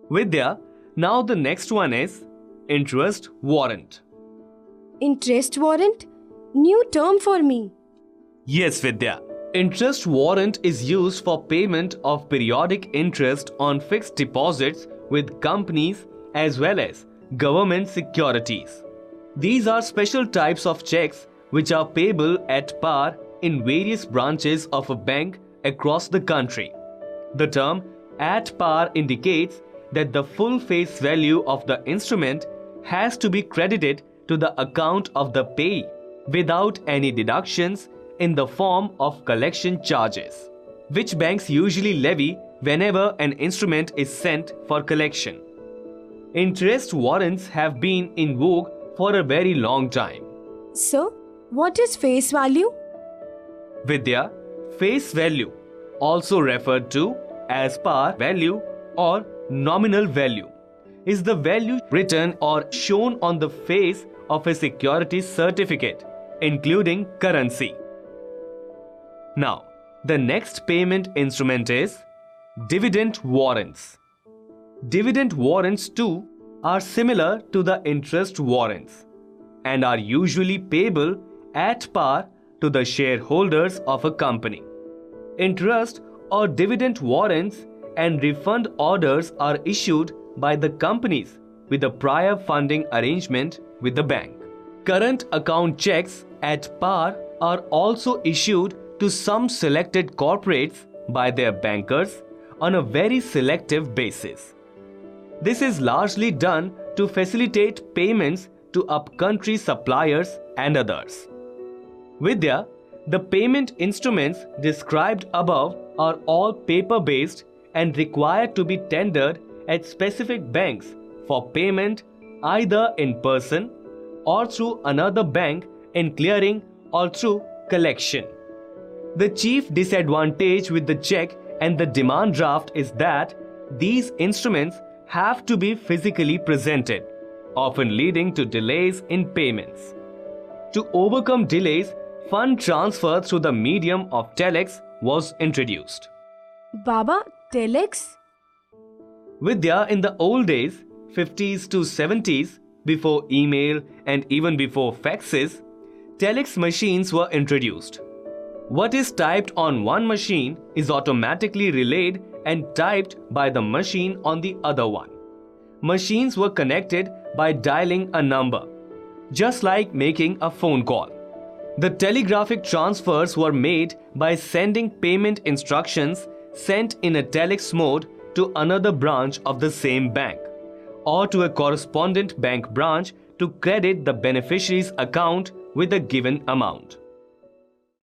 Vidya, now the next one is interest warrant. Interest warrant? New term for me. Yes, Vidya. Interest warrant is used for payment of periodic interest on fixed deposits with companies as well as government securities. These are special types of checks which are payable at par in various branches of a bank across the country. The term at par indicates that the full face value of the instrument has to be credited to the account of the payee without any deductions in the form of collection charges, which banks usually levy whenever an instrument is sent for collection. Interest warrants have been in vogue for a very long time. So, what is face value? Vidya, face value, also referred to as par value or nominal value, is the value written or shown on the face of a securities certificate, including currency. Now, the next payment instrument is dividend warrants. Dividend warrants too are similar to the interest warrants and are usually payable at par to the shareholders of a company. Interest or dividend warrants and refund orders are issued by the companies with a prior funding arrangement with the bank. Current account checks at par are also issued to some selected corporates by their bankers on a very selective basis. This is largely done to facilitate payments to upcountry suppliers and others. Vidya, the payment instruments described above are all paper-based and required to be tendered at specific banks for payment either in person or through another bank in clearing or through collection. The chief disadvantage with the check and the demand draft is that these instruments have to be physically presented, often leading to delays in payments. To overcome delays, fund transfer through the medium of telex was introduced. Baba, telex? Vidya, in the old days, 50s to 70s, before email and even before faxes, telex machines were introduced. What is typed on one machine is automatically relayed and typed by the machine on the other one. Machines were connected by dialing a number, just like making a phone call. The telegraphic transfers were made by sending payment instructions sent in a telex mode to another branch of the same bank, or to a correspondent bank branch to credit the beneficiary's account with a given amount.